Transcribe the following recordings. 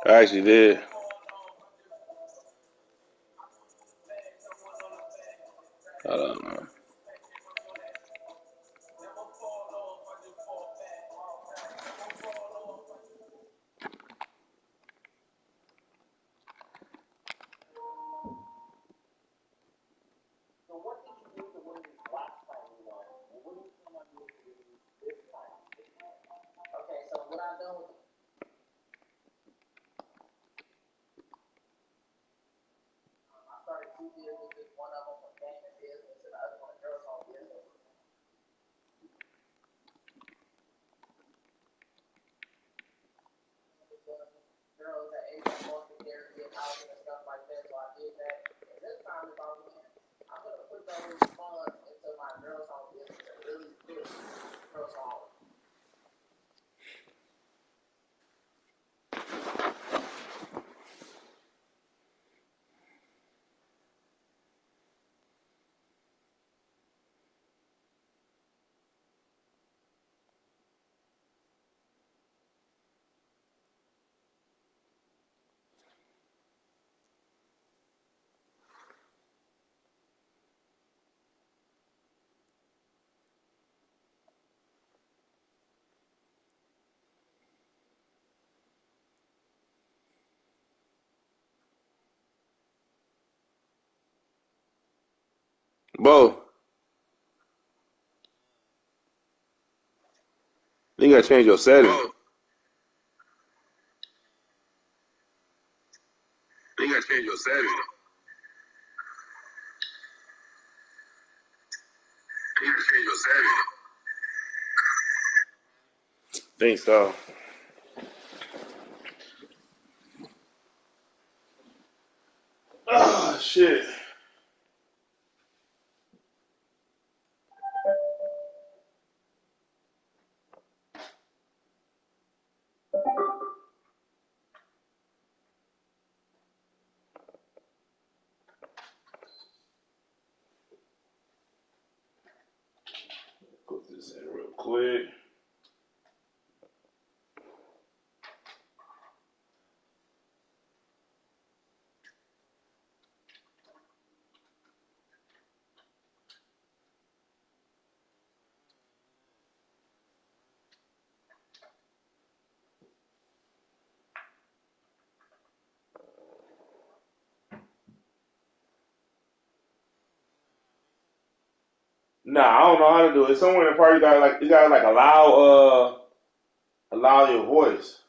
I actually did. Hold on, man. Bo, you gotta change your setting. You gotta change your setting. You gotta change your setting. Think so. Oh shit. Put this in real quick. Nah, I don't know how to do it. Somewhere in the part you gotta like allow your voice.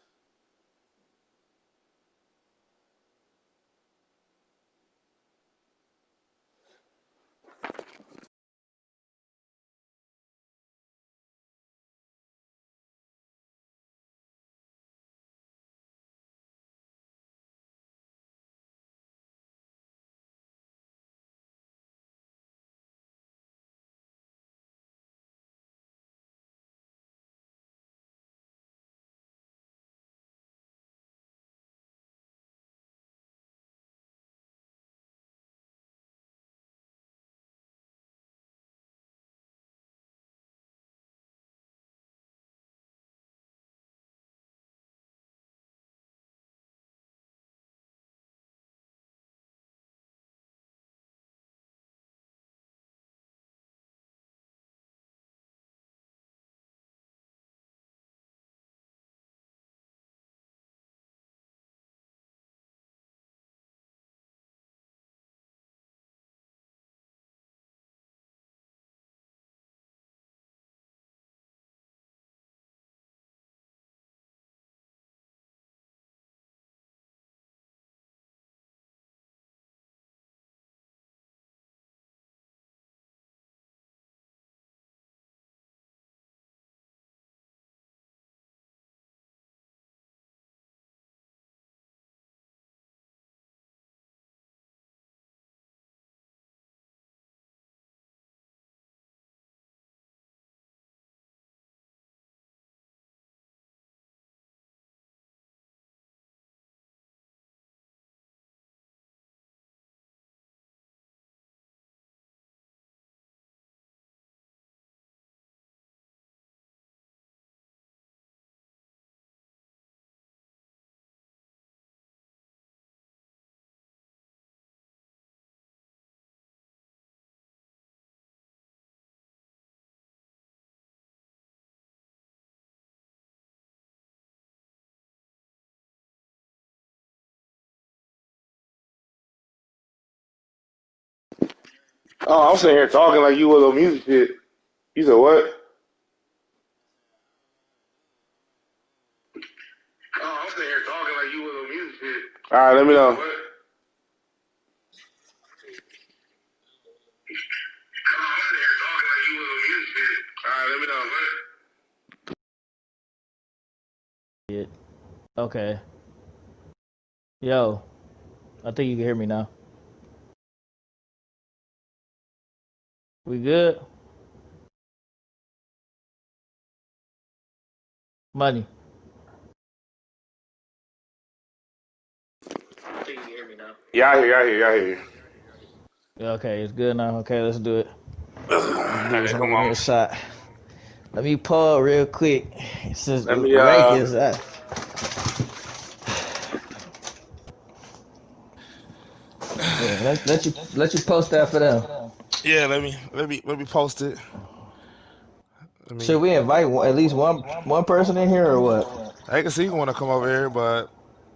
Oh, I'm sitting here talking like you was on music shit. You said what? Oh, I'm sitting here talking like you was on music shit. All right, let me know. What? Oh, I'm sitting here talking like you was on music shit. All right, let me know. It. Okay. Yo, I think you can hear me now. We good? Money. Yeah, I hear you. I hear you. I hear you. Yeah, okay, it's good now. Okay, let's do it. All Let's do this. right, I'm come gonna give me on. a shot. Let me pause real quick. Since Let me rank is yeah, let you post that for them. Yeah, let me post it. Let Should me. we invite at least one person in here or what? I can see you want to come over here, but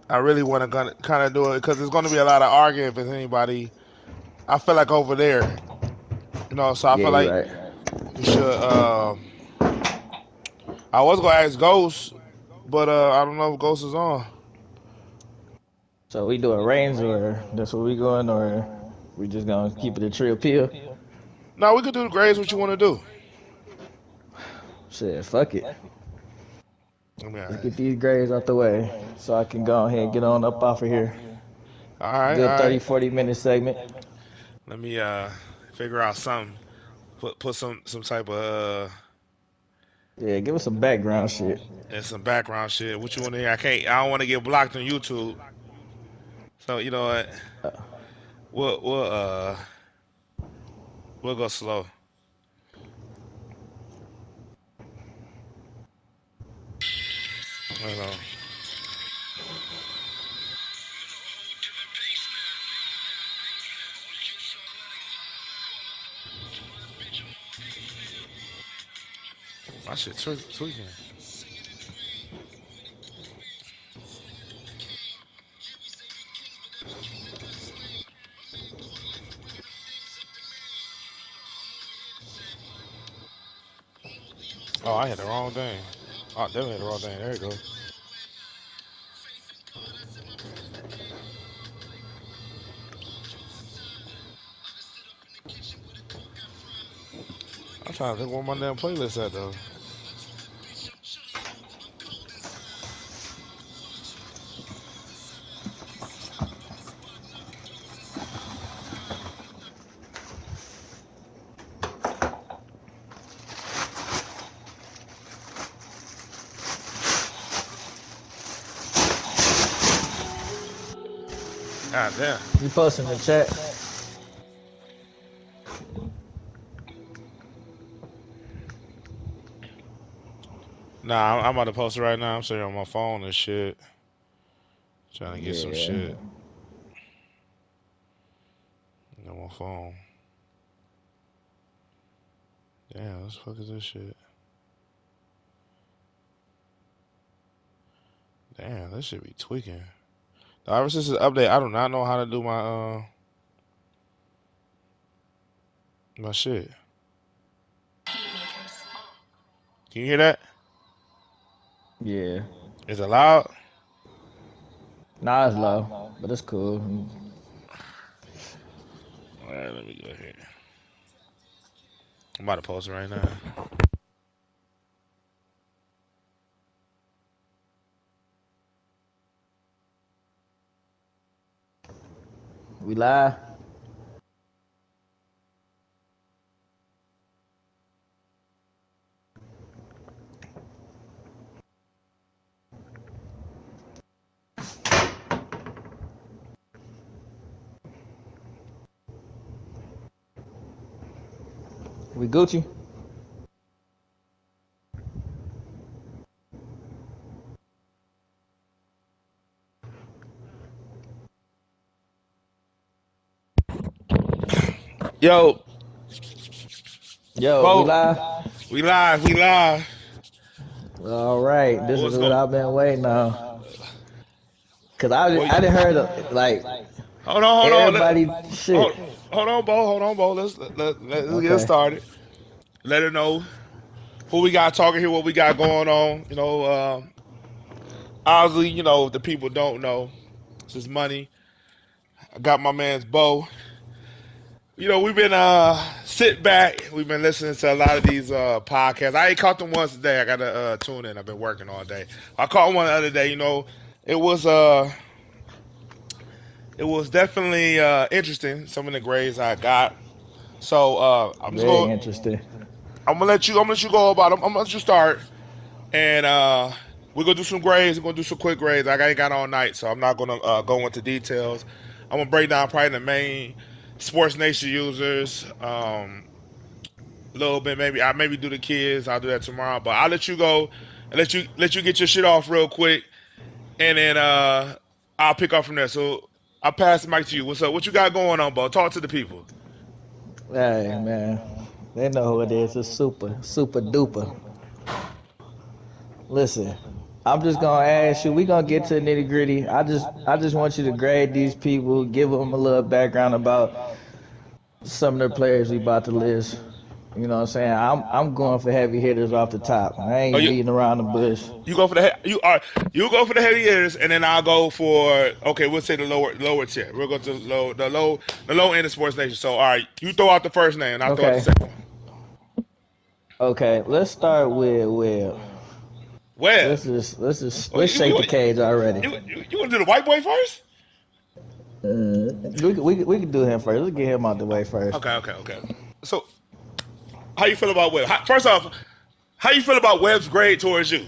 I really want to kind of do it because there's going to be a lot of arguing if there's anybody. I feel like over there, So I Yeah, feel you're like right. we should. I was gonna ask Ghost, but I don't know if Ghost is on. So we doing range or that's what we going or we just gonna keep it a trio pill? No, we could do the grades. What you want to do? Shit, fuck it. I mean, Let's get these grades out the way so I can go ahead and get on up off of here. all right, Good all 30, right. 40 minute segment. Let me figure out something. Put some type of Yeah, give us some background shit. and some background shit. What you want to hear? I don't want to get blocked on YouTube. So you know what? Uh, We'll we'll uh we'll go slow. You know. My shit tweaking. Oh, I hit the wrong thing. Oh, definitely hit the wrong thing. There you go. I'm trying to think where my damn playlist at though. God damn. you post in the chat. Nah, I'm about to post it right now. I'm sitting on my phone and shit. Trying to get some Yeah. shit on my phone. Damn, what the fuck is this shit? Damn, this shit be tweaking. Ever since this update, I do not know how to do my shit. Can you hear that? Yeah. Is it loud? Nah, it's low, but it's cool. All right, let me go here. I'm about to post it right now. We live. We Gucci. Yo, Yo, we Bo, live. we live, we live. All right, this is What's what going? I've been waiting on. Cause I What? I didn't heard like Hold on, hold on. everybody Hold, shit. hold on, Bo. Hold on, Bo. Let's get Okay. started. Let her know who we got talking here, what we got going on. Obviously, the people don't know. This is money. I got my man's Bo. We've been sit back. We've been listening to a lot of these podcasts. I ain't caught them once today. I gotta tune in. I've been working all day. I caught one the other day. It was it was definitely interesting. Some of the grades I got. So Very interesting. I'm gonna let you go about them. I'm gonna let you start, and we're gonna do some grades. We're gonna do some quick grades. I ain't got all night, so I'm not gonna go into details. I'm gonna break down probably the main Sports Nation users. A little bit maybe I maybe do the kids. I'll do that tomorrow. But I'll let you go and let you get your shit off real quick, and then I'll pick up from there. So I'll pass the mic to you. What's up? What you got going on, Bo? Talk to the people. Hey man, they know who it is. It's super duper. Listen, I'm just gonna ask you. We gonna get to the nitty gritty. I just want you to grade these people, give them a little background about some of the players we about to list. You know what I'm saying? I'm going for heavy hitters off the top. I Oh, ain't beating around the bush. you go for you go for the heavy hitters, and then I'll go for okay. We'll say the lower tier. We'll go to the low end of Sports Nation. So all right, you throw out the first name, and I'll throw out the Okay. second one. Okay. Let's start with Webb. Webb. Let's shake the cage already. You want to do the white boy first? We can do him first. Let's get him out the way first. Okay. So how you feel about Webb? First off, how you feel about Webb's grade towards you?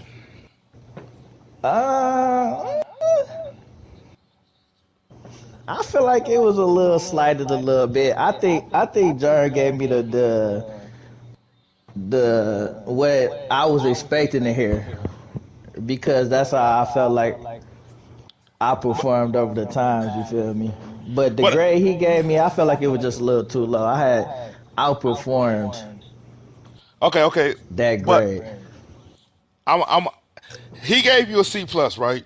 Uh, I feel like it was a little slighted a little bit. I think Jern gave me the what I was expecting to hear because that's how I felt like I performed over the times. You feel me? But the But grade he gave me, I felt like it was just a little too low. I had outperformed okay, that but grade. I'm he gave you a C plus, right?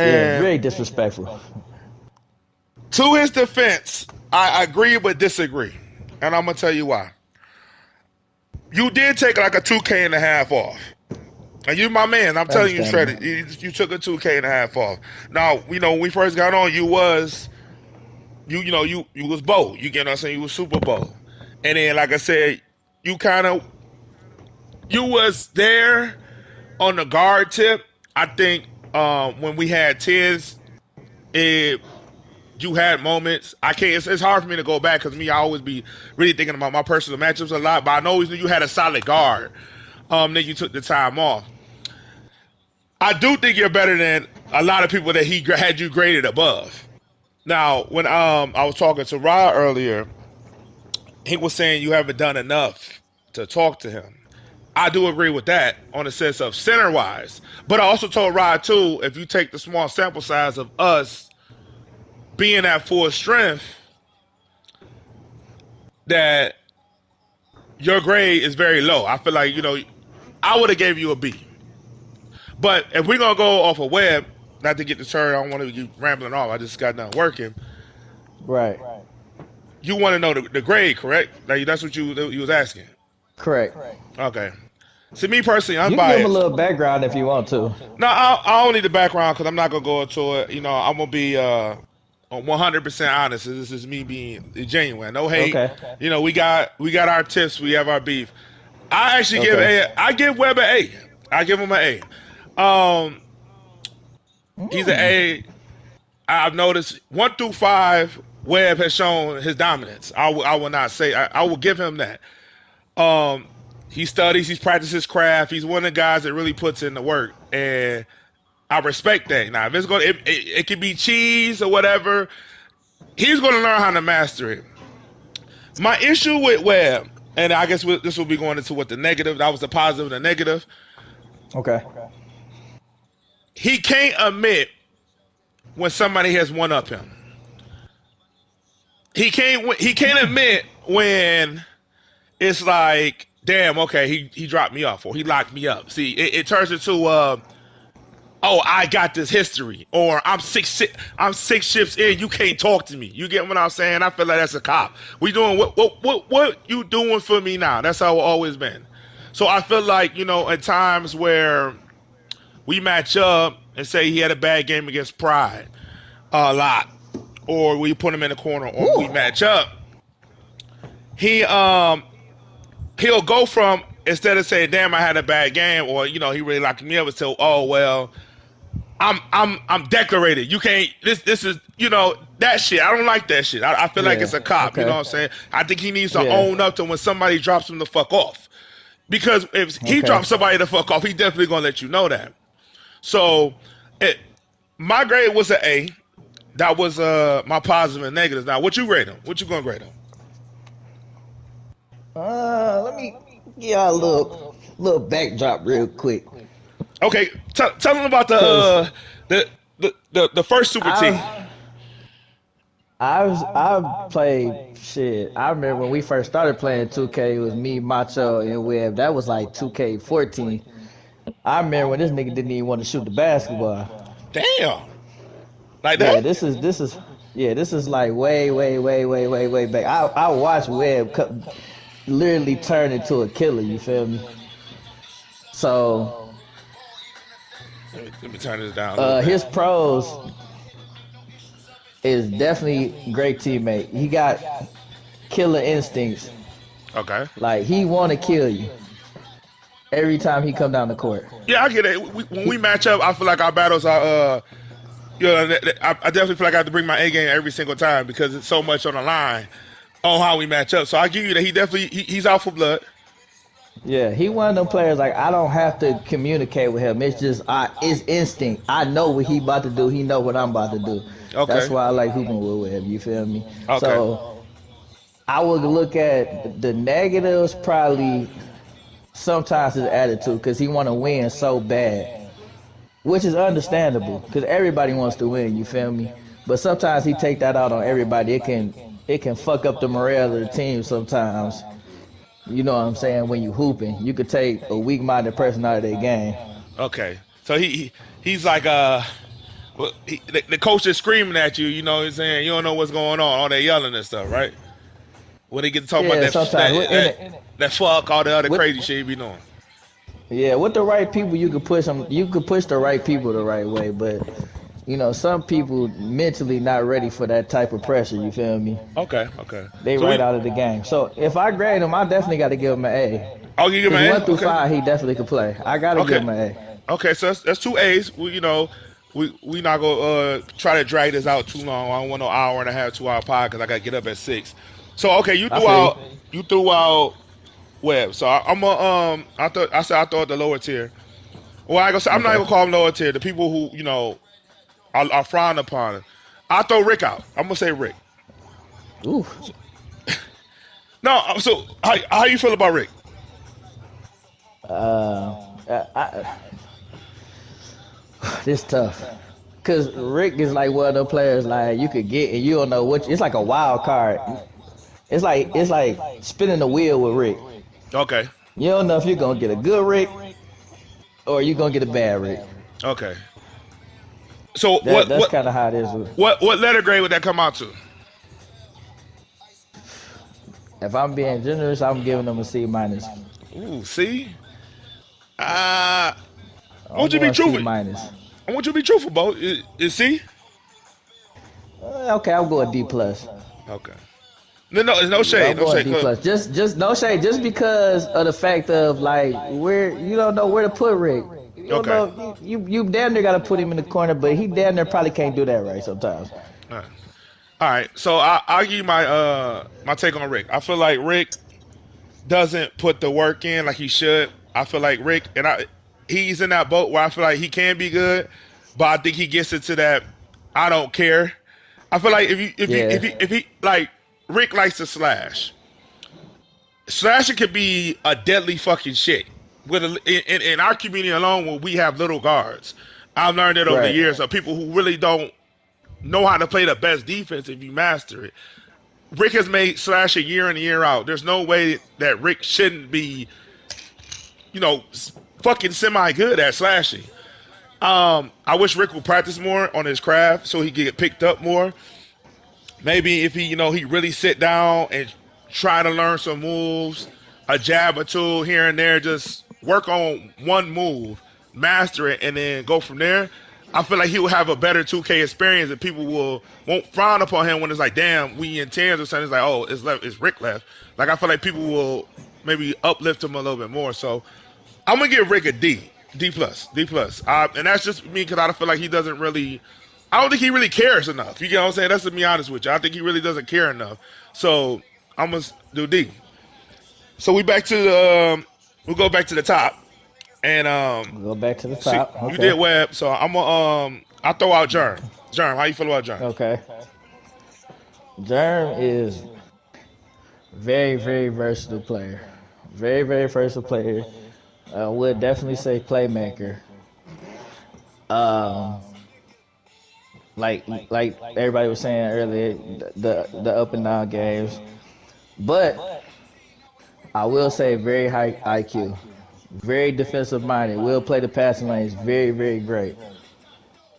Yeah, And very disrespectful. to his defense, I agree but disagree, and I'm gonna tell you why. You did take like a 2K and a half off. And you, my man, I'm telling you straight, Understandable. you took a 2K and a half off. Now, when we first got on, you was Bo. You get what I'm saying? You was Super Bowl. And then, like I said, you kind of you was there on the guard tip. I think when we had tens, it you had moments. I can't. It's hard for me to go back because I always be really thinking about my personal matchups a lot. But I know you had a solid guard. Then you took the time off. I do think you're better than a lot of people that he had you graded above. Now, when I was talking to Rod earlier, he was saying you haven't done enough to talk to him. I do agree with that on the sense of center wise. But I also told Rod too, if you take the small sample size of us being at full strength, that your grade is very low. I feel like, I would have gave you a B. But if we're gonna go off a Webb, not to get deterred, I don't want to keep rambling off. I just got done working. Right. You want to know the grade, correct? Like that's what you was asking. Correct. Okay. See, me personally, I'm You can give him a biased. little background if you want to. No, I don't need the background because I'm not gonna go into it. I'm gonna be 100% honest. This is me being genuine. No hate. Okay. We got our tips. We have our beef. I actually Okay. I give Webb an A. I give him an A. He's an Mm. A. I've noticed 1 through 5. Webb has shown his dominance. I will not say. I will give him that. Um, he studies. He's practiced his craft. He's one of the guys that really puts in the work, and I respect that. Now, if it's going, it could be cheese or whatever. He's going to learn how to master it. My issue with Webb, and I guess this will be going into what the negative. That was the positive and the negative. Okay. He can't admit when somebody has one up him. He can't admit when it's like, damn, okay, he dropped me off or he locked me up. See, it turns into oh, I got this history, or I'm 6 ships in, you can't talk to me. You get what I'm saying? I feel like that's a cop. We doing what you doing for me now? That's how it's always been. So I feel like, at times where we match up and say he had a bad game against Pride a lot, or we put him in the corner, or we Woo. match up, he he'll go from, instead of saying, "Damn, I had a bad game," or he really locked me up, and say, "Oh well, I'm decorated. You can't. This is that shit. I don't like that shit. I feel like it's Yeah. a cop. You know Okay. what I'm saying? I think he needs to Yeah. own up to when somebody drops him the fuck off. Because if he Okay. drops somebody the fuck off, he definitely gonna let you know that. So, my grade was an A. That was my positive and negatives. Now, what you grade him? What you gonna grade him? Let me give y'all a little backdrop real quick. Okay, tell him about Cause the first super team. I I've played shit. I remember when we first started playing 2K, it was me, Macho, and Webb. That was like 2K14. I remember when this nigga didn't even want to shoot the basketball. Damn, like Yeah, that. this is like way back. I watched Webb literally turn into a killer. You feel me? So Let me turn this down a little bit. his pros is definitely great teammate. He got killer instincts. Okay. Like he want to kill you every time he come down the court. Yeah, I get it. When we He, match up, I feel like our battles are, I definitely feel like I have to bring my A game every single time because it's so much on the line on how we match up. So I give you that he's out for blood. yeah, he one of them players like I don't have to communicate with him. It's just it's instinct. I know what he about to do. He know what I'm about to do. That's Okay. why I like hooping with him. You feel me? Okay. So I would look at the negatives probably sometimes his attitude because he want to win so bad, which is understandable because everybody wants to win. You feel me? But sometimes he take that out on everybody. It can fuck up the morale of the team sometimes. You know what I'm saying? When you hooping, you could take a weak-minded person out of their game. Okay. So he's like well, the coach is screaming at you. You know what I'm saying? You don't know what's going on. All that yelling and stuff, right? When they get to talk about Yeah, sometimes that fuck, all the other with crazy shit he be doing. yeah, with the right people, you could push them. You could push the right people the right way, but some people mentally not ready for that type of pressure. You feel me? Okay. Okay. They So right out of the game. So if I grade him, I definitely got to give him an A. I'll give you Cause my one A. through Okay. five, he definitely could play. I gotta give Okay. him an A. Okay, so that's two A's. We not gonna try to drag this out too long. I don't want no hour and a half, 2 hour pod because I gotta get up at 6. So okay, I feel you. you threw out Webb. So I'm a I thought the lower tier. Well, I gonna say I'm not Okay. gonna call them lower tier. The people who are frowned upon. I throw Rick out. I'm gonna say Rick. Ooh. No, so how you feel about Rick? This tough. Cause Rick is like one of the players like you could get and you don't know which. It's like a wild card. It's like spinning the wheel with Rick. Okay, You don't know if you're gonna get a good Rick or you're gonna get a bad Rick. okay. So That's kind of how it is. what letter grade would that come out to? If I'm being generous, I'm giving them a C minus. Ooh, see. Uh, I I'm want you to be going C truthful. minus. I want you to be truthful, Bo. Is C? Okay, I'm going D plus. Okay. No, there's no Yeah, shade. I'm No going shade. D plus. Just no shade. Just because of the fact of like where you don't know where to put Rick. You don't Okay. know you damn near gotta put him in the corner, but he damn near probably can't do that right sometimes. All right. All right. So I'll give you my take on Rick. I feel like Rick doesn't put the work in like he should. I feel like Rick he's in that boat where I feel like he can be good, but I think he gets into that I don't care. I feel like Yeah. if he like Rick likes to slash. Slashing could be a deadly fucking shit. In our community alone, where we have little guards, I've learned that over the Right. years of people who really don't know how to play the best defense if you master it. Rick has made slashing year in and year out. There's no way that Rick shouldn't be, fucking semi good at slashing. I wish Rick would practice more on his craft so he could get picked up more. Maybe if he, he really sit down and try to learn some moves, a jab or two here and there, just work on one move, master it, and then go from there. I feel like he will have a better 2K experience, and people won't frown upon him when it's like, damn, we in tens or something. It's like, oh, it's Rick left. Like I feel like people will maybe uplift him a little bit more. So I'm gonna give Rick a D plus, D plus, and that's just me because I feel like he doesn't really. I don't think he really cares enough. You get what I'm saying? That's to be honest with you. I think he really doesn't care enough. So I'm gonna do D. So we back to we'll go back to the top, and Go back to the see, top. you Okay. did Webb. So I'm gonna I'll throw out Germ. Germ, how you feel about Germ? Okay. Germ is very, very versatile player. Very, very versatile player. Would definitely say playmaker. Um, like everybody was saying earlier, the up and down games. But I will say very high IQ, very defensive minded. Will play the passing lanes, very, very great.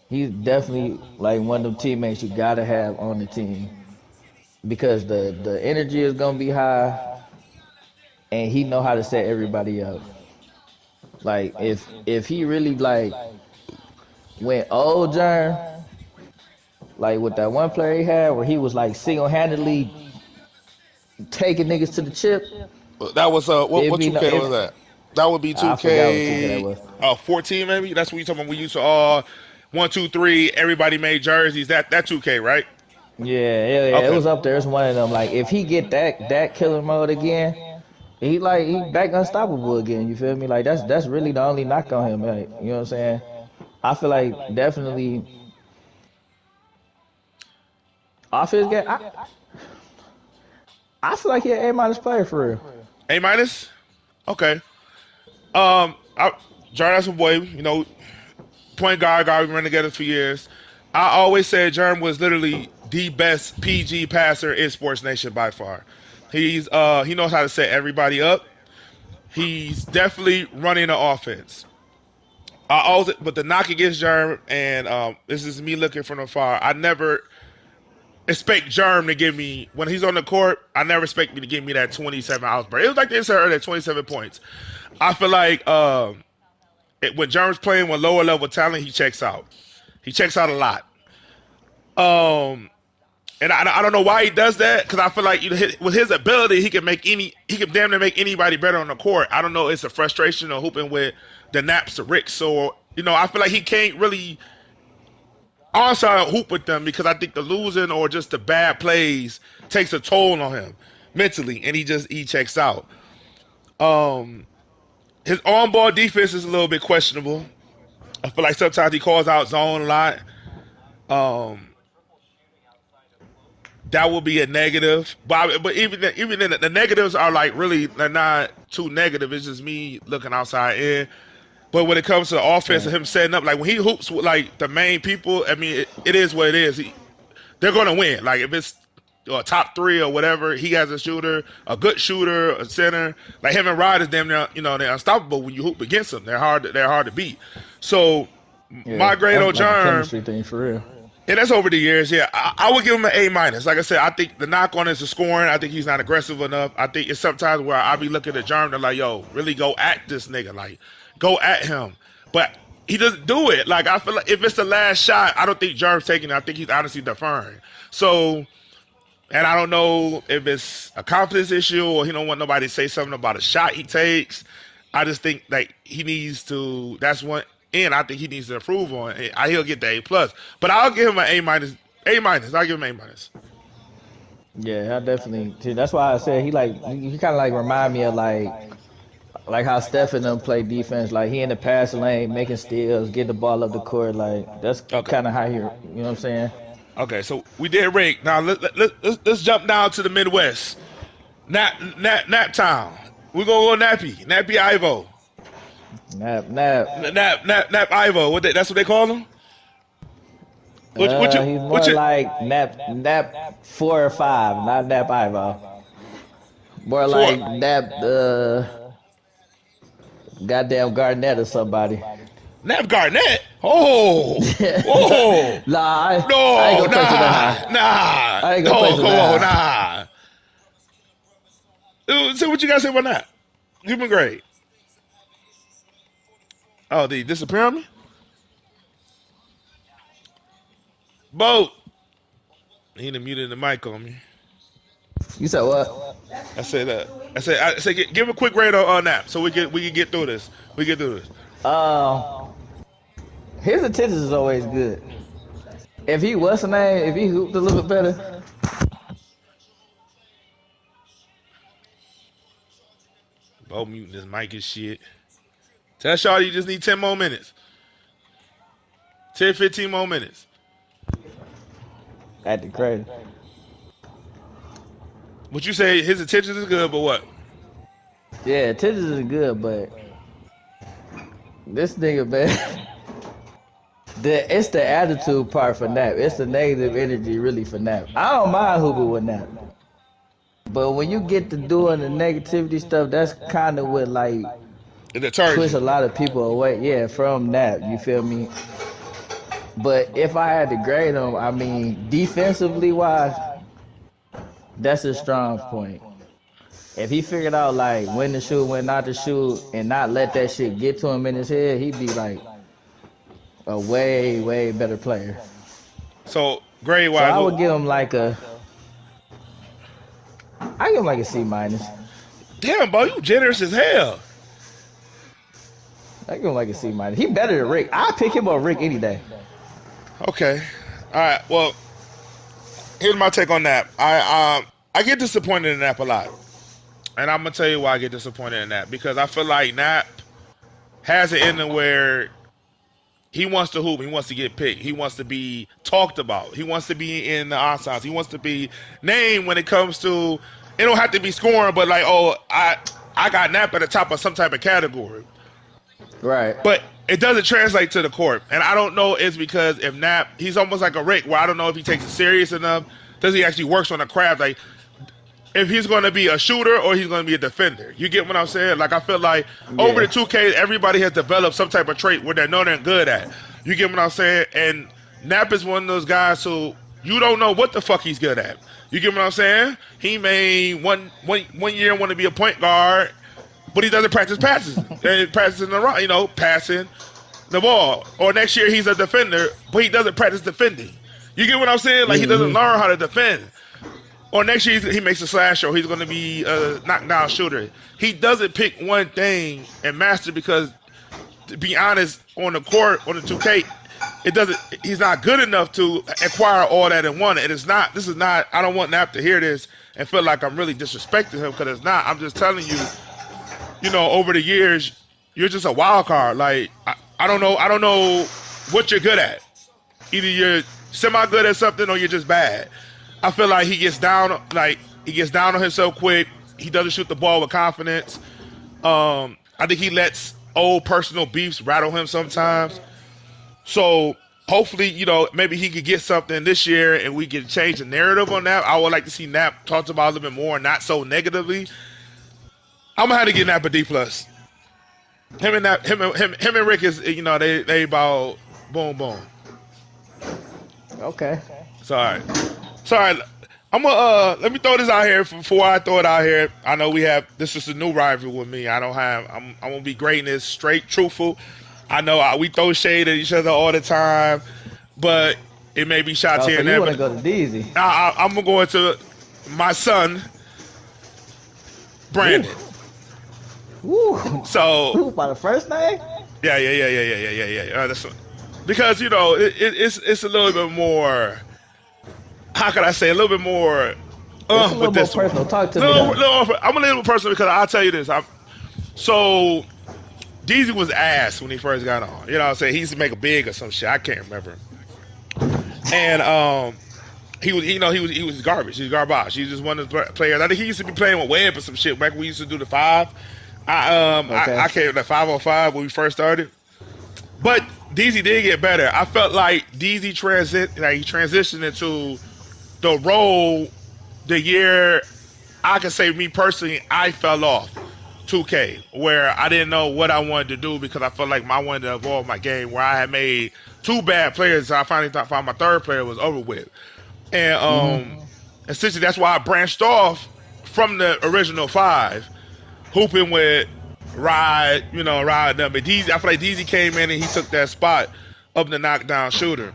He's definitely like one of them teammates you gotta have on the team because the energy is gonna be high, and he know how to set everybody up. Like if he really like went old Germ, like with that one player he had where he was like single handedly taking niggas to the chip. That was If what he know, 2K if was that? That would be I forgot what 2K that 2K was. 14 maybe. That's what you talking about. We used to all 1, 2, 3. Everybody made jerseys. That 2K, right? Yeah. It Okay. was up there. It's one of them. Like if he get that killer mode again, he back unstoppable again. You feel me? Like that's really the only knock on him. Like, you know what I'm saying? I feel like definitely off his game. I feel like he an A minus player for real. A minus. Okay. I, Jordan, that's a boy. Point guard. We run together for years. I always said Jerm was literally the best PG passer in Sports Nation by far. He knows how to set everybody up. He's definitely running the offense. But the knock against Jerm, and this is me looking from afar. I never expect Jerm to give me when he's on the court. I never expect me to give me that 27 outburst. It was like they said earlier, 27 points. I feel like when Jerm's playing with lower level talent, he checks out. He checks out a lot. And I don't know why he does that because I feel like with his ability, he can damn near make anybody better on the court. I don't know, it's a frustration of hooping with the Naps or Rick. So I feel like he can't really onside hoop with them because I think the losing or just the bad plays takes a toll on him mentally, and he checks out. His on ball defense is a little bit questionable. I feel like sometimes he calls out zone a lot. Um, that will be a negative. But even then, the negatives are like really they're not too negative. It's just me looking outside in. But when it comes to the offense and him setting up, like when he hoops with like the main people, I mean, it is what it is. They're gonna win. Like if it's a top three or whatever, he has a shooter, a good shooter, a center. Like him and Rod is damn near, they're unstoppable when you hoop against them. They're hard to beat. So Yeah, my grade that's on like a Germ. chemistry thing for real. And that's over the years. Yeah, I would give him an A minus. Like I said, I think the knock on is the scoring. I think he's not aggressive enough. I think it's sometimes where I be looking at Germ and like, yo, really go at this nigga, like go at him. But he doesn't do it. Like I feel like if it's the last shot, I don't think Germ's taking it. I think he's honestly deferring. So, and I don't know if it's a confidence issue or he don't want nobody to say something about a shot he takes. I just think like he needs to. That's one. And I think he needs to improve on it. He'll get the A plus, but I'll give him an A minus. A minus. I'll give him A minus. Yeah, I definitely. See, that's why I said he kind of like remind me of like how Steph and them play defense. Like he in the passing lane, making steals, getting the ball up the court. Like that's Okay. kind of how he, you know what I'm saying? Okay. So we did Rick. Now let's jump down to the Midwest. Nap Town. We're gonna go Nappy. Nappy Ivo. Nap. Nap Ivo. That's what they call him. He's more like Nap 4 or 5, not Nap Ivo. More like Four. Nap goddamn Garnett or somebody. Nap Garnett. Oh, oh, Nah, I ain't no, gonna touch it that high. I ain't gonna no, place it come on, that So what you guys say about that? Give me a grade. Oh, they disappear on me? Bo, he done muted the mic on me. high. You said what? I said that. I said, give a quick grade on that, so we can get through this. We get through this. Um, his attention is always good. If he what's the name, if he hooped a little bit better, Bo muting this mic and shit. Tell Shawty you just need 10 more minutes. 10, 15 more minutes. at the crazy. What you say? His attention is good, but what? Yeah, attention is good, but this nigga, man, it's the attitude part for Nap. It's the negative energy really for Nap. I don't mind hooping with Nap. But when you get to doing the negativity stuff, that's kind of what like It deters push you. a lot of people away. Yeah, from Nap. You feel me? But if I had to grade him, I mean, defensively wise, that's his strong point. If he figured out like when to shoot, when not to shoot, and not let that shit get to him in his head, he'd be like a way, way better player. So grade So wise, I would give him like I give him like a C minus. damn, Bo, you generous as hell. I give him like a C minus. He better than Rick. I pick him over Rick any day. Okay, all right. Well, here's my take on that. I get disappointed in Nap a lot, and I'm gonna tell you why I get disappointed in that because I feel like Nap has it in the where he wants to hoop. He wants to get picked. He wants to be talked about. He wants to be in the ensembles. He wants to be named when it comes to. It don't have to be scoring, but like, oh, I got Nap at the top of some type of category. Right. But it doesn't translate to the court. And I don't know it's because if Nap, he's almost like a Rick, where I don't know if he takes it serious enough. Does he actually works on the craft? Like, if he's going to be a shooter or he's going to be a defender. You get what I'm saying? Like, I feel like over the 2K, everybody has developed some type of trait where they know they're good at. You get what I'm saying? And Nap is one of those guys who you don't know what the fuck he's good at. You get what I'm saying? He may one year want to be a point guard, but he doesn't practice passes. And practicing the run, passing the ball. Or next year he's a defender, but he doesn't practice defending. You get what I'm saying? Like, he doesn't learn how to defend. Or next year he makes a slash or he's going to be a knockdown shooter. He doesn't pick one thing and master because, to be honest, on the court, on the 2K, he's not good enough to acquire all that in one. And this is not, I don't want Nap to hear this and feel like I'm really disrespecting him because it's not. I'm just telling you, over the years, you're just a wild card. Like, I don't know what you're good at. Either you're semi-good at something or you're just bad. I feel like he gets down on himself quick. He doesn't shoot the ball with confidence. I think he lets old personal beefs rattle him sometimes. So hopefully, maybe he could get something this year and we can change the narrative on that. I would like to see Nap talked about a little bit more, not so negatively. I'm gonna have to get Nap a D plus. Him and Rick is, they about boom boom. Okay. Sorry. I'm gonna let me throw this out here before I throw it out here. I know this is a new rival with me. I'm gonna be greatness, straight, truthful. I know we throw shade at each other all the time, but it may be shots here So and you there. want to go to Deezy? I'm gonna go into my son, Brandon. Woo. So By the first name? yeah. That's because it's a little bit more. How can I say a little bit more? It's a little With more this personal. one. Talk to me. No, I'm a little personal because I'll tell you this. So Deezy was ass when he first got on. You know what I'm saying? He used to make a big or some shit. I can't remember. And he was garbage. He was garbage. He was just one of the players. I think he used to be playing with Webb or some shit back when we used to do the 5. I can't, the 505 when we first started. But Deezy did get better. I felt like Deezy he transitioned into the role the year I can say me personally I fell off. 2K, where I didn't know what I wanted to do because I felt like I wanted to evolve my game. Where I had made 2 bad players, so I finally found my 3rd player was over with, and essentially that's why I branched off from the original 5, hooping with Rod, Rod them. But I feel like DZ came in and he took that spot of the knockdown shooter.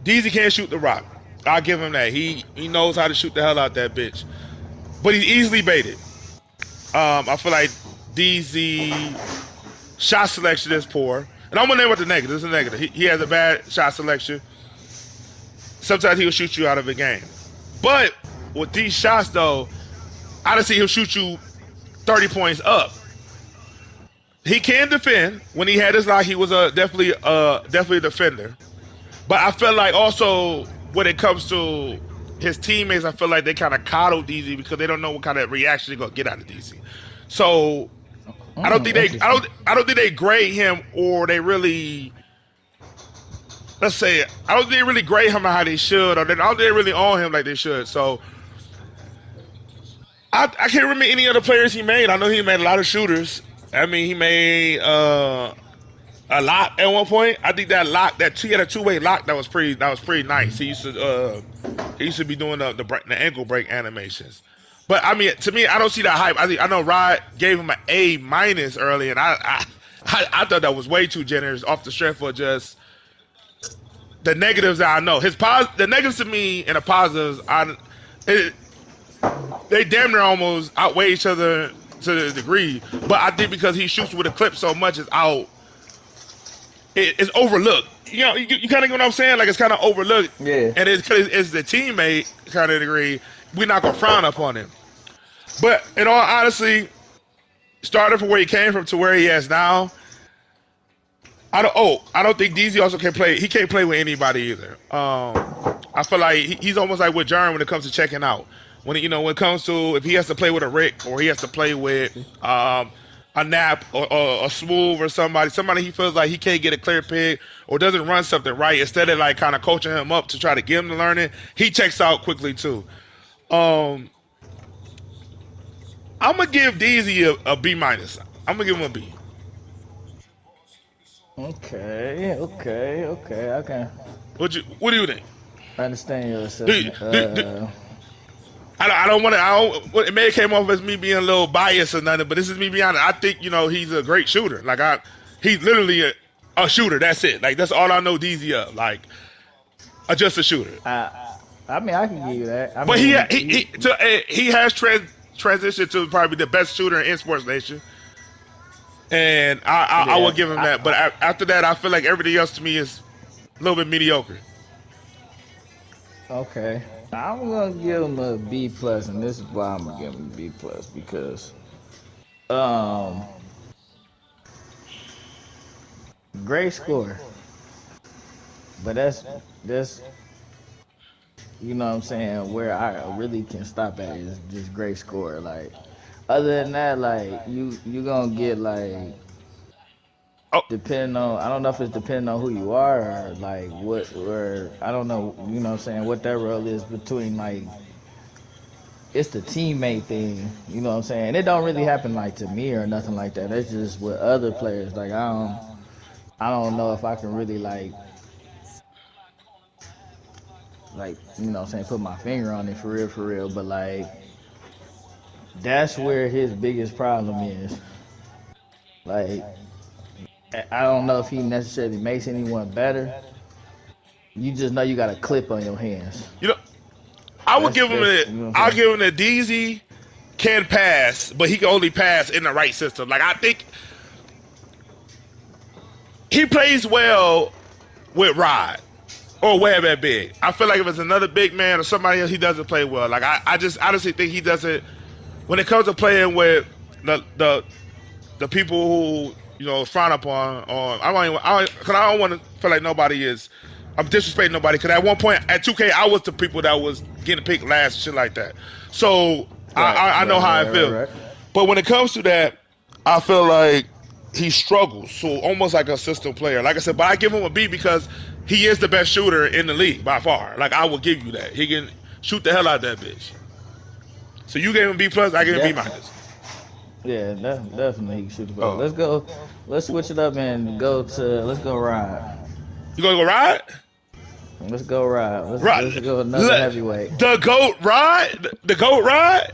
DZ can't shoot the rock. I'll give him that. He knows how to shoot the hell out that bitch. But he's easily baited. I feel like DZ shot selection is poor. And I'm gonna name what the negative. This is a negative. He has a bad shot selection. Sometimes he'll shoot you out of a game. But with these shots though, honestly he'll shoot you 30 points up. He can defend. When he had his lock, he was definitely a defender. But I feel like also when it comes to his teammates, I feel like they kind of coddle DZ because they don't know what kind of reaction they're gonna get out of DZ. So I don't think they grade him, or they really, let's say, I don't think they really grade him how they should, or I don't think they really own him like they should. So I can't remember any other players he made. I know he made a lot of shooters. I mean, he made a lock at one point. I think that lock, he had a 2-way lock that was pretty nice. He used to be doing the ankle break animations. But I mean, to me, I don't see that hype. I know Rod gave him an A- early, and I thought that was way too generous off the strength of just the negatives that I know. The negatives to me and the positives, they damn near almost outweigh each other to the degree. But I think because he shoots with a clip so much, it's overlooked. You kind of get what I'm saying? Like, it's kind of overlooked. Yeah. And it's the teammate kind of degree. We're not gonna frown upon him. But in all honesty, starting from where he came from to where he is now, I don't think DZ also can play. He can't play with anybody either. I feel like he's almost like with Jern when it comes to checking out. When it comes to if he has to play with a Rick or he has to play with a Nap or a Smooth or somebody he feels like he can't get a clear pick or doesn't run something right, instead of like kind of coaching him up to try to get him to learn it, he checks out quickly too. I'm gonna give DZ a B-. I'm gonna give him a B. Okay. Okay. What do you think? I understand your assessment. I don't want to. It may have came off as me being a little biased or nothing, but this is me being honest. I think he's a great shooter. Like he's literally a shooter. That's it. Like that's all I know DZ of. Like just a shooter. I mean, I can give you that. But he has transitioned to probably the best shooter in Sports Nation, and I will give him that. But after that, I feel like everything else to me is a little bit mediocre. Okay. I'm gonna give him a B+, and this is why I'm gonna give him a B+, because great score, but that's you know what I'm saying, where I really can stop at is just great score. Like other than that, like you gonna get like depending on, I don't know if it's depending on who you are or like what, or I don't know, you know what I'm saying, what that role is between, like, it's the teammate thing, you know what I'm saying. It don't really happen like to me or nothing like that. It's just with other players. Like I don't know if I can really like you know what I'm saying, put my finger on it for real, but like that's where his biggest problem is. Like I don't know if he necessarily makes anyone better. You just know you got a clip on your hands. I'll give him a DZ can pass, but he can only pass in the right system. Like I think he plays well with Rod or wherever big. I feel like if it's another big man or somebody else, he doesn't play well. Like I just honestly think he doesn't. When it comes to playing with the people who frown upon, because I don't want to feel like I'm disrespecting nobody. Because at one point at 2K, I was the people that was getting picked last and shit like that. So I know how I feel. Right. But when it comes to that, I feel like he struggles. So almost like a system player. Like I said, but I give him a B because he is the best shooter in the league by far. Like I will give you that. He can shoot the hell out of that bitch. So you gave him B+, I gave him B-. Yeah, definitely he can shoot the ball. Oh, Let's go. Let's switch it up and go to. Let's go ride. you gonna go ride? Let's go ride. Let's Ride. go another heavyweight. The goat ride. The goat ride.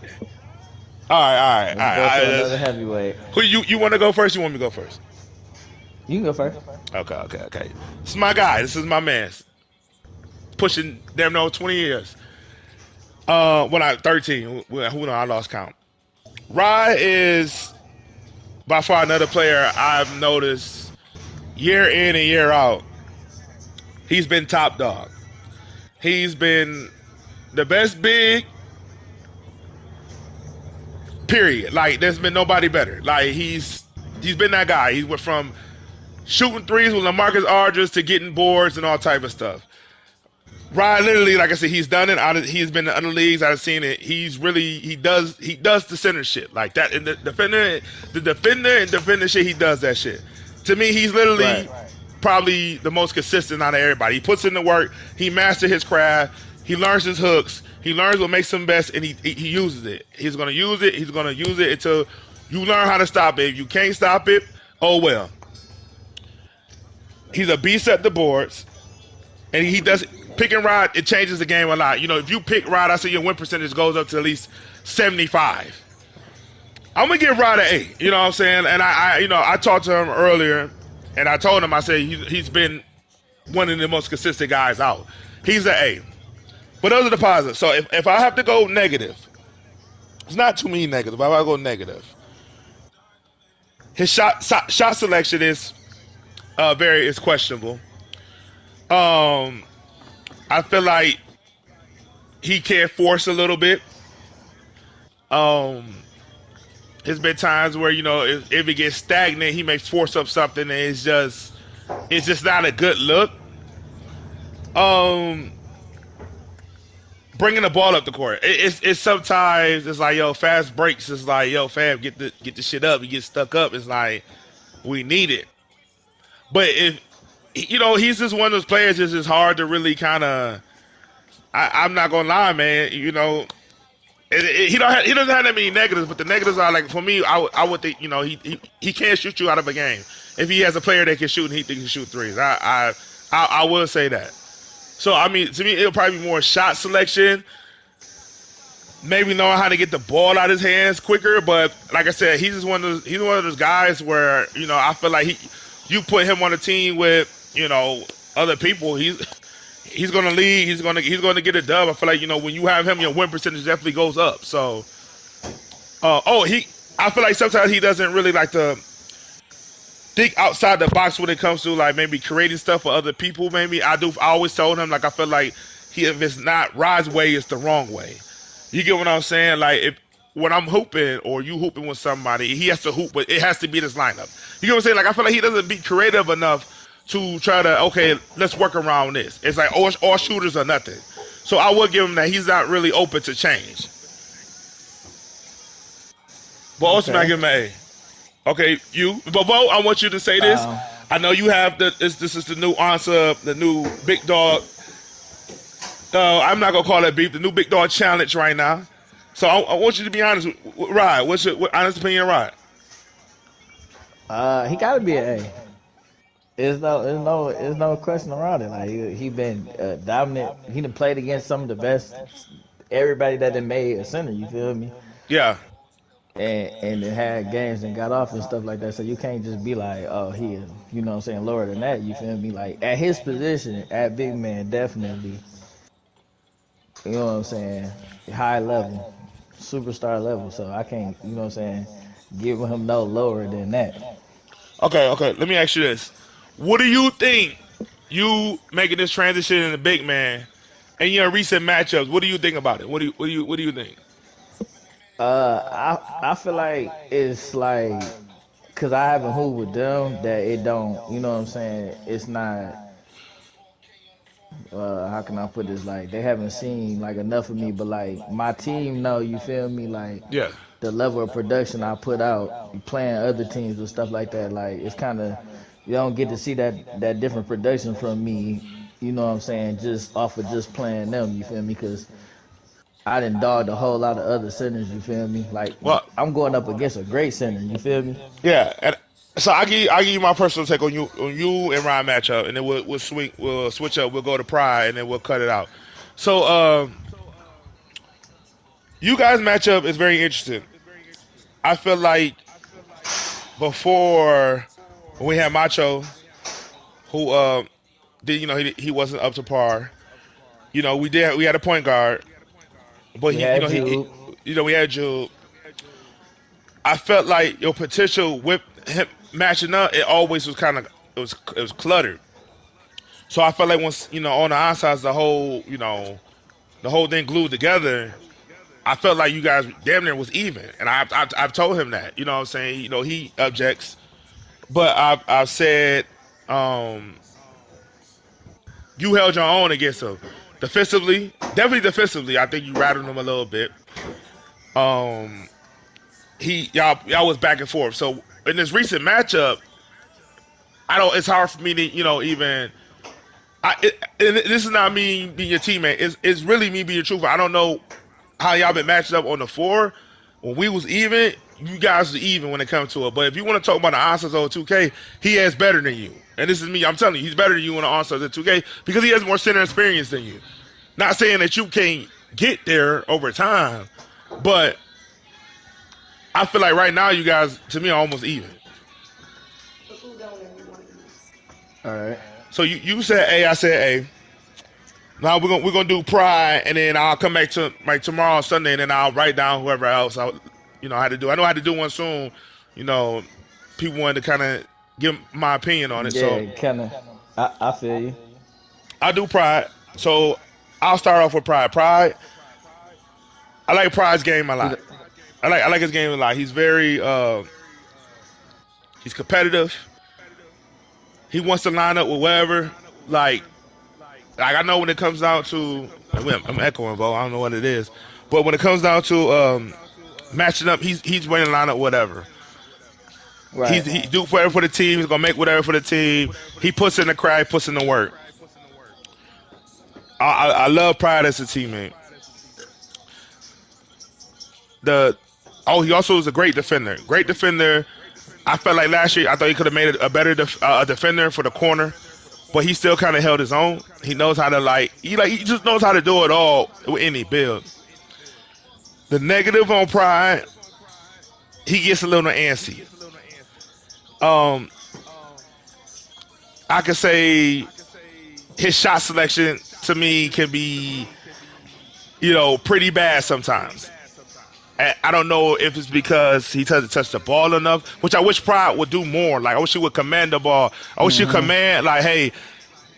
All right, all right, Let's all go right. to All another right. heavyweight. Who you want to go first? You want me to go first? You can go first. Okay, okay, okay. This is my guy. This is my man. Pushing damn near 20 years. When I 13, who know I lost count. Rye is by far another player I've noticed year in and year out. He's been top dog. He's been the best big. Period. Like there's been nobody better. Like he's been that guy. He went from shooting threes with LaMarcus Aldridge to getting boards and all type of stuff. Ryan, literally, like I said, he's done it. He's been in other leagues. I've seen it. He does the center shit like that. And the defender shit. He does that shit. To me, he's Right. literally probably the most consistent out of everybody. He puts in the work. He masters his craft. He learns his hooks. He learns what makes him best, and he uses it. He's gonna use it. He's gonna use it until you learn how to stop it. If you can't stop it, oh well. He's a beast at the boards. And he does pick and ride. It changes the game a lot. You know, if you pick Rod, I see your win percentage goes up to at least 75. I'm gonna give Rod an A. You know what I'm saying? And I talked to him earlier, and I told him I said he's been one of the most consistent guys out. He's an A. But those are the positives. So if I have to go negative, it's not too many negative. But if I go negative, his shot selection is questionable. Um, I feel like he can force a little bit. Um, there's been times where if it gets stagnant, he may force up something, and it's just not a good look. Um, bringing the ball up the court, it's sometimes it's like fast breaks. It's like fam, get the shit up. You get stuck up. It's like we need it. But if he's just one of those players. It's just hard to really kind of. I'm not gonna lie, man. He doesn't have that many negatives, but the negatives are like for me. I would think he can't shoot you out of a game if he has a player that can shoot and he can shoot threes. I will say that. So I mean, to me, it'll probably be more shot selection, maybe knowing how to get the ball out of his hands quicker. But like I said, he's one of those guys where I feel like you put him on a team with other people, he's gonna lead. He's gonna get a dub. I feel like when you have him, your win percentage definitely goes up. So, I feel like sometimes he doesn't really like to think outside the box when it comes to like maybe creating stuff for other people. Maybe I do. I always told him like I feel like if it's not Rod's way, it's the wrong way. You get what I'm saying? Like if when I'm hooping or you hooping with somebody, he has to hoop, but it has to be this lineup. You know what I'm saying? Like I feel like he doesn't be creative enough to try to let's work around this. It's like all shooters or nothing. So I will give him that he's not really open to change. But ultimately, I Okay. give him an A. Okay, but Bo, I want you to say this. Um. I know you have this is the new answer, the new big dog. I'm not gonna call it beef. The new big dog challenge right now. So I want you to be honest with Rod. What's your honest opinion, Rod? He got to be an A. There's no question around it. Like he been dominant. He done played against some of the best. Everybody that done made a center. You feel me? Yeah. And it had games and got off and stuff like that. So you can't just be like, oh, he is, what I'm saying, lower than that. You feel me? Like at his position, at big man, definitely, you know what I'm saying, high level, superstar level. So I can't, what I'm saying, give him no lower than that. Okay. Okay. Let me ask you this: what do you think? You making this transition in the big man, and your recent matchups. What do you think about it? What do you think? I feel like it's like, cause I haven't hooped with them that it don't, you know what I'm saying. It's not. How can I put this? Like they haven't seen like enough of me, but like my team know. You feel me? Like Yeah. the level of production I put out playing other teams and stuff like that. Like it's kind of you don't get to see that different production from me. You know what I'm saying? Just off of just playing them. You feel me? Because I done dogged a whole lot of other centers. You feel me? Like Well, I'm going up against a great center. You feel me? yeah, and so I give you my personal take on you and Ryan matchup, and then we'll switch up. We'll go to Pride, and then we'll cut it out. So you guys matchup is very interesting. I feel like before when we had Macho, who did he wasn't up to par. We had a point guard, but We had Jude. we had Jude. I felt like your potential with him matching up, it always was kind of it was cluttered. So I felt like once on the outsides, the whole thing glued together. I felt like you guys damn near was even, and I've told him that. You know what I'm saying? He objects, but I've said um, you held your own against him defensively. Definitely defensively, I think you rattled him a little bit. Um, y'all was back and forth. So in this recent matchup, I don't. It's hard for me to even. And this is not me being your teammate. It's really me being truthful. I don't know how y'all been matched up on the floor. When we was even, you guys were even when it comes to it. But if you want to talk about the Onstas on 2K, he has better than you. And this is me. I'm telling you, he's better than you in the Onstas at 2K because he has more center experience than you. Not saying that you can't get there over time, but I feel like right now you guys, to me, are almost even. All right. So you said A, I said A. Now we're gonna do Pride, and then I'll come back to tomorrow Sunday, and then I'll write down whoever else I had to do. I know I had to do one soon. You know, people wanted to kind of give my opinion on it, so Yeah, kind of. I feel you. I'll do Pride. So I'll start off with Pride. Pride, I like Pride's game a lot. I like his game a lot. He's very he's competitive. He wants to line up with whatever. Like I know when it comes down to, I'm echoing, Bo. I don't know what it is, but when it comes down to matching up, he's ready to line up whatever. Right. He do whatever for the team. He's gonna make whatever for the team. He puts in the crack, puts in the work. I love Pride as a teammate. He also is a great defender. Great defender. I felt like last year I thought he could have made a better defender for the corner, but he still kind of held his own. He knows how to he just knows how to do it all with any build. The negative on Pride, he gets a little antsy. I could say his shot selection to me can be, pretty bad sometimes. I don't know if it's because he doesn't touch the ball enough, which I wish Pride would do more. Like I wish he would command the ball. I wish he command hey,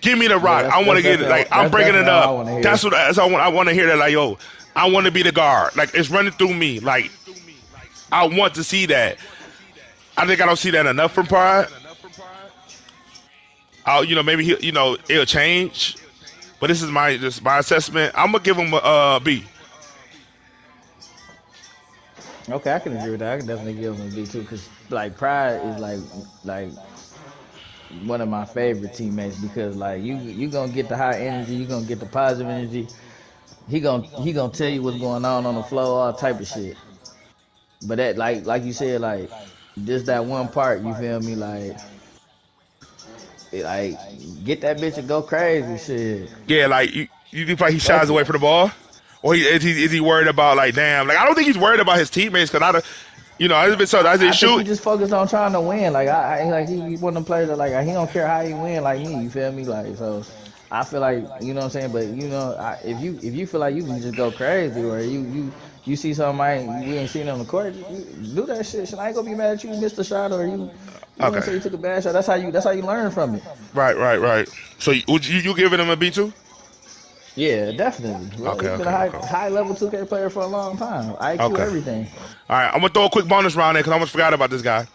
give me the rock. Yeah, I want to get it. Like I'm breaking it up. That's I want to hear that. Like yo, I want to be the guard. Like it's running through me. Like I want to see that. I think I don't see that enough from Pride. Maybe it'll change. But this is my assessment. I'm gonna give him a B. Okay, I can agree with that. I can definitely give him a B too, cause like Pride is like one of my favorite teammates because like you gonna get the high energy, you gonna get the positive energy. He gonna tell you what's going on the floor, all type of shit. But that like you said like just that one part, you feel me? Like get that bitch and go crazy, shit. Yeah, like you think like he shies Fuck away it. from the ball, or is he worried about like damn? Like I don't think he's worried about his teammates because I just been told I didn't I think he shoot. just focused on trying to win. Like he one of them players that like he don't care how he win like me. You feel me? Like so, I feel like what I'm saying. But if you feel like you can just go crazy or you see something we ain't seen on the court, you do that shit. I ain't gonna be mad at you. You missed a shot or you know what I'm Okay, saying, you took a bad shot. That's how you learn from it. right. So would you giving him a B two? Yeah, definitely. Well, Okay, he's been a okay, okay, high level 2K player for a long time. IQ, okay. everything. All right, I'm gonna throw a quick bonus round there because I almost forgot about this guy.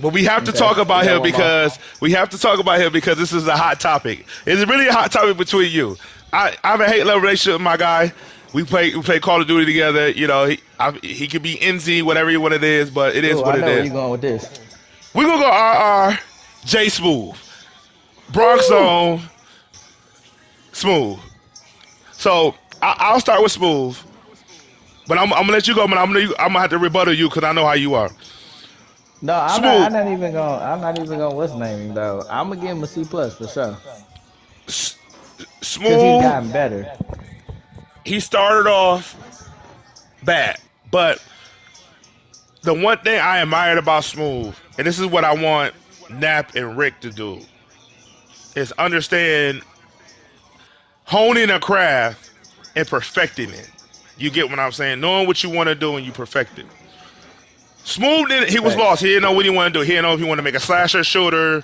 But we have to Okay, talk we about got him one more. because this is a hot topic. It's really a hot topic between you. I have a hate love relationship with my guy. We play Call of Duty together. He could be NZ, whatever what it is, but it is Oh, what I it know where is. you going with this. We gonna go RR J Smooth, Bronx Woo! Zone Smooth. So I'll start with Smooth. But I'm gonna let you go, man. I'm gonna have to rebuttal you because I know how you are. No, I'm not. Smooth, I'm not even gonna. I'm not even gonna. What's name though? I'm gonna give him a C plus for sure, S- cause he's smooth. gotten better. He started off bad, but the one thing I admired about Smooth, and this is what I want Nap and Rick to do, is understand honing a craft and perfecting it. You get what I'm saying? Knowing what you want to do and you perfect it. Smooth didn't. He was lost. Facts. He didn't know what he wanted to do. He didn't know if he wanted to make a slasher, shooter,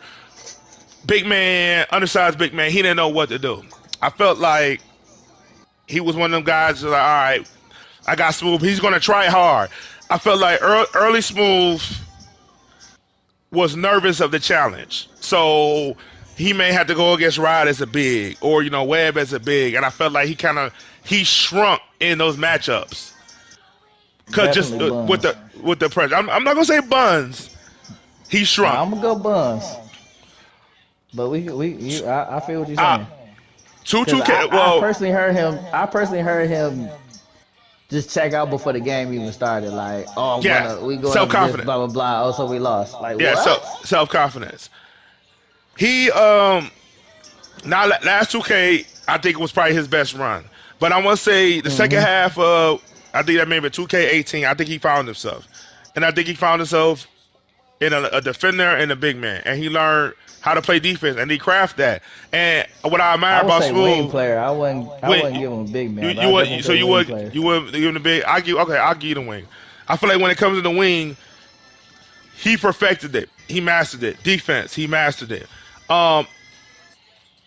big man, undersized big man. He didn't know what to do. I felt like he was one of them guys. Like, all right, I got Smooth. He's gonna try hard. I felt like early Smooth was nervous of the challenge, so he may have to go against Rod as a big, or Webb as a big, and I felt like he shrunk in those matchups because just Definitely Buns. with the pressure. I'm not gonna say Buns. He shrunk. Now I'm gonna go Buns, but I feel what you're Uh, saying. two Cause two K. Well, I personally heard him just check out before the game even started. Like, oh, yeah, we going self up against confidence. blah blah blah. Oh, so we lost. Like Yeah, what? self confidence. He now last 2K, I think it was probably his best run. But I want to say the second Hmm. half of, I think that maybe 2K18, I think he found himself, and I think he found himself in a defender and a big man, and he learned how to play defense, and he craft that. And what I admire I would about say wing Smooth, player. I wouldn't when give him a big you man, but you I would definitely so say you wing would player. you would give him the big. I'll give you the wing. I feel like when it comes to the wing, he perfected it. He mastered it. Defense, he mastered it. Um,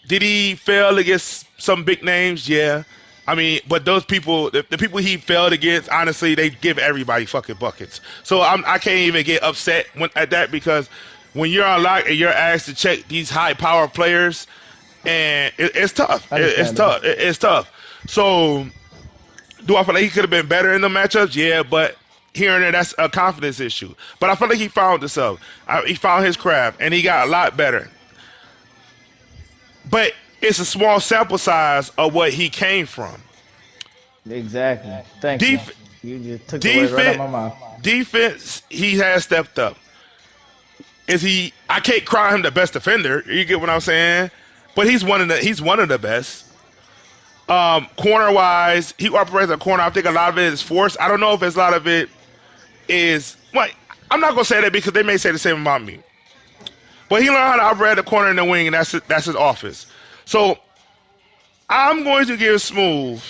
did he fail against some big names? Yeah. I mean, but those people, the people he failed against, honestly, they give everybody fucking buckets. So I can't even get upset at that because when you're on lock and you're asked to check these high power players, and it's tough. It's Understandable. tough. It's tough. So do I feel like he could have been better in the matchups? Yeah, but here and there, that's a confidence issue. But I feel like he found himself. He found his craft, and he got a lot better. But it's a small sample size of what he came from. Exactly. Thank you. Def- You just took the words right out defense, of my mouth. defense, he has stepped up. Is he? I can't cry him the best defender. You get what I'm saying? But he's one of the best. Corner wise, he operates a corner. I think a lot of it is force. I don't know if a lot of it is. Well, I'm not gonna say that because they may say the same about me. But he learned how to operate the corner and the wing, and that's his office. So I'm going to give Smooth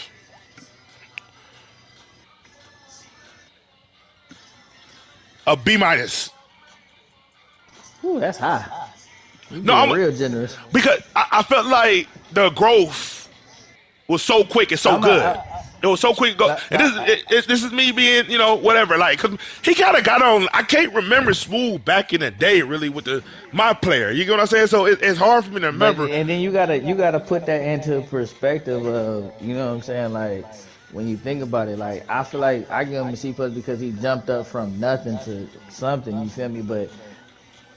a B minus. Ooh, that's high. You No, being real generous. because I felt like the growth was so quick and so I'm not. good. It was so quick. Go, Not, and not, this is me being whatever. Like, cause he kind of got on. I can't remember Smooth back in the day really with my player. You get what I'm saying? So it's hard for me to but remember. and then you gotta put that into perspective of what I'm saying, like when you think about it, like I feel like I give him a C plus because he jumped up from nothing to something, you feel me? But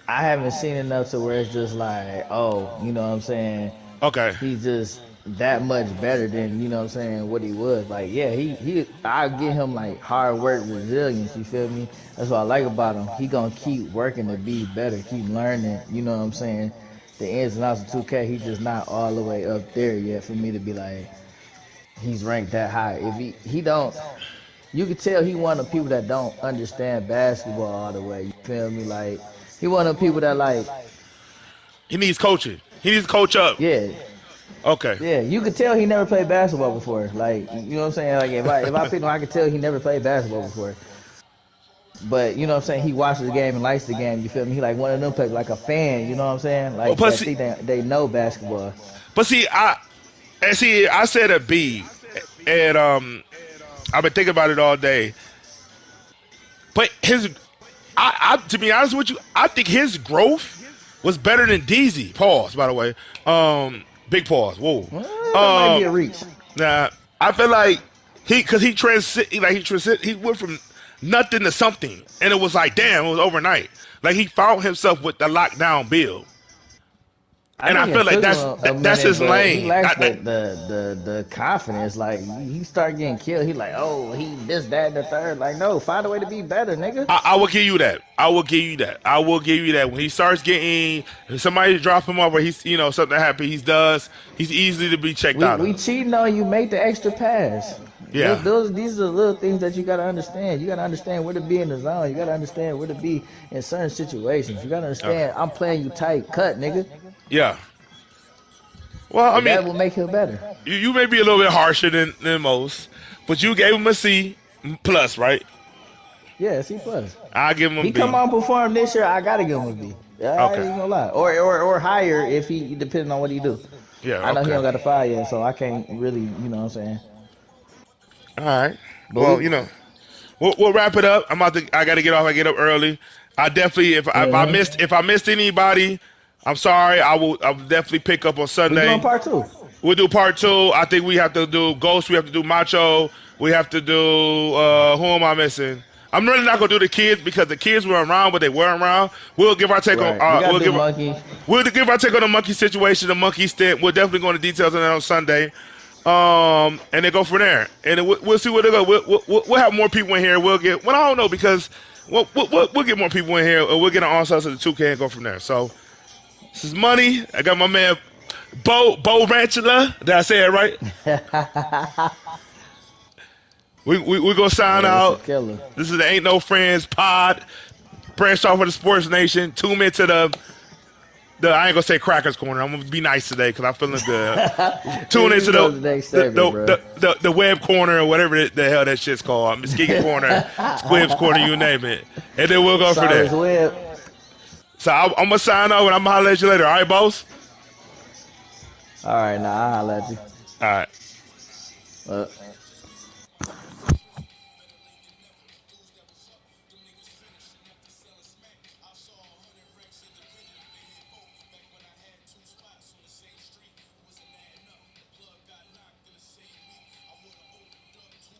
I haven't seen enough to where it's just like, oh, what I'm saying, Okay, he's just that much better than what I'm saying, what he was. Like, yeah, he I give him like hard work, resilience, you feel me? That's what I like about him. He gonna keep working to be better, keep learning, what I'm saying, the ins and outs of 2K. He's just not all the way up there yet for me to be like he's ranked that high. If he don't, you could tell he one of the people that don't understand basketball all the way, you feel me? Like he one of the people that like, he needs coaching. He needs to coach up. yeah, Okay. yeah, you could tell he never played basketball before. Like, what I'm saying? Like, if I pick him, I could tell he never played basketball before. But what I'm saying? He watches the game and likes the game. You feel me? He like one of them people, like a fan. You know what I'm saying? Well, Like but that see, think they know basketball. I said a B, and I've been thinking about it all day. But to be honest with you, I think his growth was better than DZ. Pause, by the way. Big pause. Whoa. Well, that might be a reach. Nah, I feel like he went from nothing to something, and it was like, damn, it was overnight. Like he found himself with the lockdown build. I And I think feel it like took him a that's minute, his but he lane. lacks the confidence. Like he start getting killed, he like, oh, he this, that, and the third. Like, no, find a way to be better, nigga. I will give you that. I will give you that. I will give you that. When he starts getting somebody drop him off, or he's something happy, he's easily to be checked out We of. cheating on you. Make the extra pass. Yeah. These are the little things that you gotta understand. You gotta understand where to be in the zone. You gotta understand where to be in certain situations. You gotta Okay. understand. I'm playing you tight, cut, nigga. Yeah. Well, I And mean, that will make him better. you may be a little bit harsher than most, but you gave him a C plus, right? Yeah, C plus. I give him a He come B. on perform this year. I gotta give him a B. Yeah, I Okay. ain't gonna lie. Or higher if he depending on what he do. Yeah. I know he Okay. don't got a fire yet, so I can't really, you know what I'm saying. All right. But Well, we, we'll wrap it up. I got to get off. I get up early. I definitely, if I missed anybody, I'm sorry. I'll definitely pick up on we doing Sunday. part two. We'll do part two. I think we have to do Ghost. We have to do Macho. We have to do who am I missing? I'm really not gonna do the kids because the kids were around, but they weren't around. We'll give our take on. Right. We gotta do monkey. We'll give our take on the monkey situation, the monkey stint. We'll definitely go into details on that on Sunday. And then go from there, and then we'll see where they go. We'll have more people in here. We'll get. Well, I don't know because we'll get more people in here. Or we'll get an onslaught of the 2K and go from there. So this is money. I got my man Bo Ranchula. Did I say it right? we gonna sign out. This is the Ain't No Friends pod. Branched off of the Sports Nation. Tune into I ain't gonna say Crackers Corner. I'm gonna be nice today because I'm feeling good. Tune into the Web Corner or whatever the hell that shit's called. Mesquite Corner, Squibs Corner, you name it. And then we'll go from there. So I'm gonna sign off and I'm gonna holler at you later. All right, boss? All right, now I'll holler at you. All right.